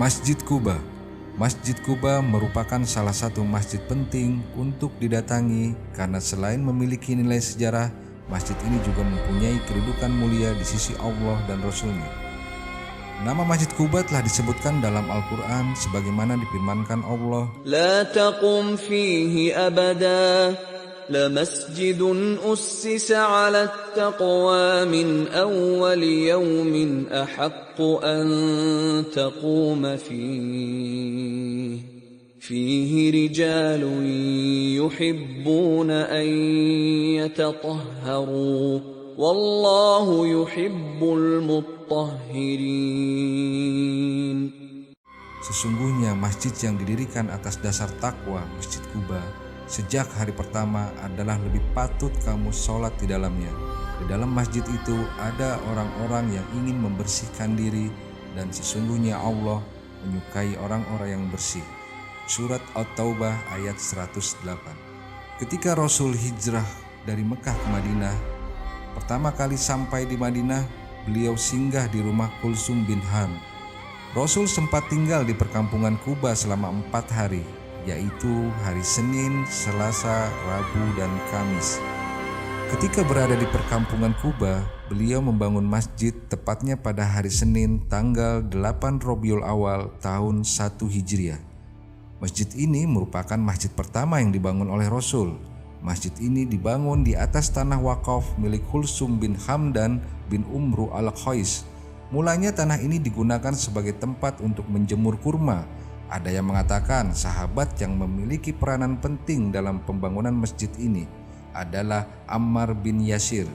Masjid Quba. Masjid Quba merupakan salah satu masjid penting untuk didatangi karena selain memiliki nilai sejarah, masjid ini juga mempunyai kedudukan mulia di sisi Allah dan Rasul-Nya. Nama Masjid Quba telah disebutkan dalam Al-Quran sebagaimana difirmankan Allah, لا تقم فيه أبدا لمسجد أسس على التقوى من أول يوم أحق أن تقوم فيه رجال يحبون أن يتطهروا والله يحب المطهرين. sesungguhnya masjid yang didirikan atas dasar takwa, Masjid Quba, sejak hari pertama adalah lebih patut kamu sholat di dalamnya. Di dalam masjid itu ada orang-orang yang ingin membersihkan diri dan sesungguhnya Allah menyukai orang-orang yang bersih. Surat At-Taubah ayat 108. Ketika Rasul hijrah dari Mekah ke Madinah, pertama kali sampai di Madinah, beliau singgah di rumah Kulsum bin Ham. Rasul sempat tinggal di perkampungan Quba selama 4 hari, yaitu hari Senin, Selasa, Rabu, dan Kamis. Ketika berada di perkampungan Quba, beliau membangun masjid tepatnya pada hari Senin tanggal 8 Rabiul Awal tahun 1 Hijriah. Masjid ini merupakan masjid pertama yang dibangun oleh Rasul. Masjid ini dibangun di atas tanah wakaf milik Kulsum bin Hamdan bin Umru al-Khais. Mulanya tanah ini digunakan sebagai tempat untuk menjemur kurma. Ada yang mengatakan sahabat yang memiliki peranan penting dalam pembangunan masjid ini adalah Ammar bin Yasir,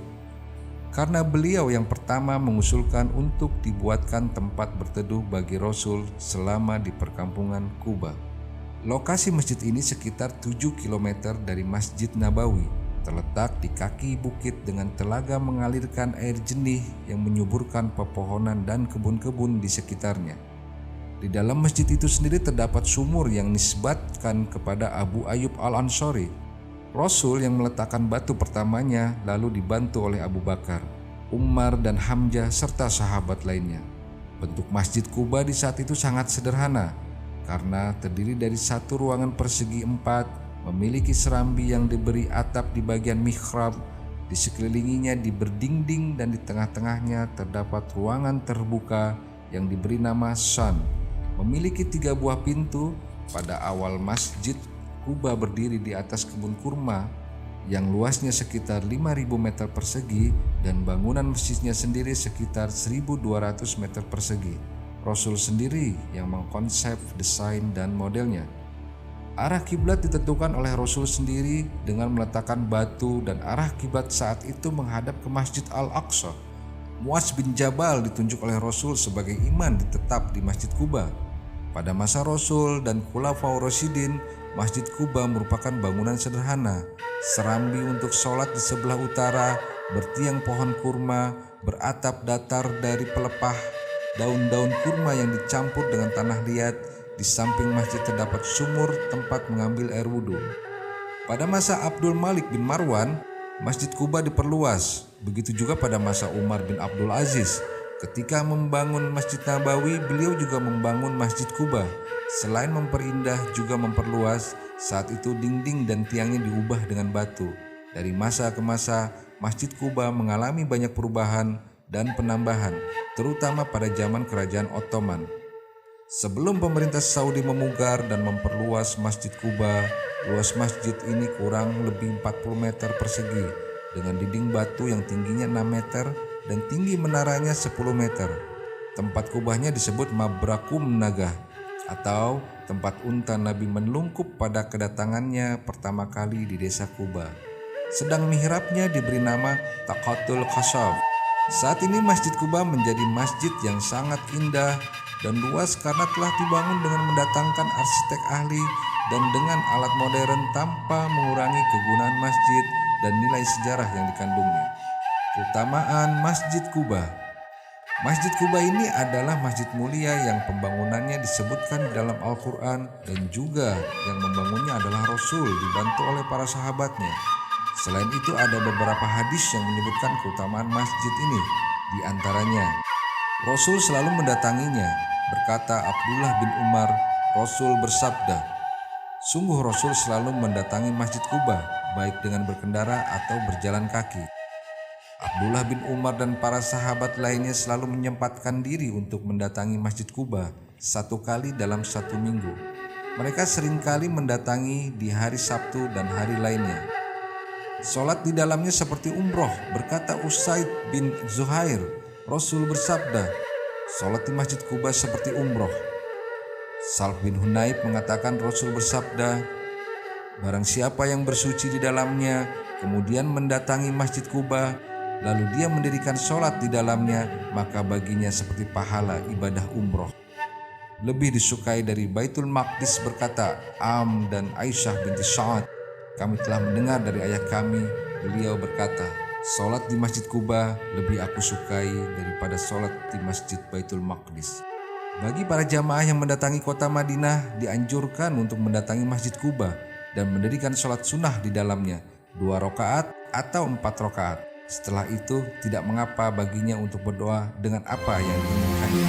karena beliau yang pertama mengusulkan untuk dibuatkan tempat berteduh bagi Rasul selama di perkampungan Quba. Lokasi masjid ini sekitar 7 km dari Masjid Nabawi, terletak di kaki bukit dengan telaga mengalirkan air jernih yang menyuburkan pepohonan dan kebun-kebun di sekitarnya. Di dalam masjid itu sendiri terdapat sumur yang nisbatkan kepada Abu Ayyub al-Ansari, Rasul yang meletakkan batu pertamanya, lalu dibantu oleh Abu Bakar, Umar dan Hamzah serta sahabat lainnya. Bentuk Masjid Quba di saat itu sangat sederhana karena terdiri dari satu ruangan persegi 4, memiliki serambi yang diberi atap di bagian mihrab, di sekelilinginya diberdinding dan di tengah-tengahnya terdapat ruangan terbuka yang diberi nama Shan. Memiliki 3 buah pintu. Pada awal Masjid Quba berdiri di atas kebun kurma yang luasnya sekitar 5.000 meter persegi dan bangunan masjidnya sendiri sekitar 1.200 meter persegi. Rasul sendiri yang mengkonsep desain dan modelnya. Arah kiblat ditentukan oleh Rasul sendiri dengan meletakkan batu dan arah kiblat saat itu menghadap ke Masjid Al-Aqsa. Muaz bin Jabal ditunjuk oleh Rasul sebagai imam tetap di Masjid Quba. Pada masa Rasul dan Khulafaur Rasyidin, Masjid Quba merupakan bangunan sederhana, serambi untuk sholat di sebelah utara, bertiang pohon kurma, beratap datar dari pelepah, daun-daun kurma yang dicampur dengan tanah liat. Di samping masjid terdapat sumur tempat mengambil air wudhu. Pada masa Abdul Malik bin Marwan, Masjid Quba diperluas. Begitu juga pada masa Umar bin Abdul Aziz. Ketika membangun Masjid Nabawi, beliau juga membangun Masjid Quba. Selain memperindah juga memperluas, saat itu dinding dan tiangnya diubah dengan batu. Dari masa ke masa, Masjid Quba mengalami banyak perubahan dan penambahan, terutama pada zaman Kerajaan Ottoman. Sebelum pemerintah Saudi memugar dan memperluas Masjid Quba, luas masjid ini kurang lebih 40 meter persegi dengan dinding batu yang tingginya 6 meter dan tinggi menaranya 10 meter. Tempat kubahnya disebut Mabrakum Nagah atau tempat unta Nabi menelungkup pada kedatangannya pertama kali di desa Quba. Sedang mihrabnya diberi nama Taqatul Khashab. Saat ini Masjid Quba menjadi masjid yang sangat indah dan luas karena telah dibangun dengan mendatangkan arsitek ahli dan dengan alat modern tanpa mengurangi kegunaan masjid dan nilai sejarah yang dikandungnya. Keutamaan Masjid Quba. Masjid Quba ini adalah masjid mulia yang pembangunannya disebutkan di dalam Al-Quran dan juga yang membangunnya adalah Rasul dibantu oleh para sahabatnya. Selain itu ada beberapa hadis yang menyebutkan keutamaan masjid ini. Di antaranya, Rasul selalu mendatanginya berkata Abdullah bin Umar, Rasul bersabda, sungguh Rasul selalu mendatangi Masjid Quba, baik dengan berkendara atau berjalan kaki. Abdullah bin Umar dan para sahabat lainnya selalu menyempatkan diri untuk mendatangi Masjid Quba 1 kali dalam 1 minggu. Mereka seringkali mendatangi di hari Sabtu dan hari lainnya. Sholat di dalamnya seperti umroh, berkata Usaid bin Zuhair, Rasul bersabda, sholat di Masjid Quba seperti umroh. Salh bin Hunayb mengatakan Rasul bersabda, barang siapa yang bersuci di dalamnya, kemudian mendatangi Masjid Quba, lalu dia mendirikan sholat di dalamnya, maka baginya seperti pahala ibadah umroh. Lebih disukai dari Baitul Maqdis, berkata Am dan Aisyah binti Sa'ad, kami telah mendengar dari ayah kami, beliau berkata, sholat di Masjid Quba lebih aku sukai daripada sholat di Masjid Baitul Maqdis. Bagi para jamaah yang mendatangi kota Madinah, dianjurkan untuk mendatangi Masjid Quba dan mendirikan sholat sunnah di dalamnya, 2 rakaat atau 4 rakaat. Setelah itu tidak mengapa baginya untuk berdoa dengan apa yang diinginkannya.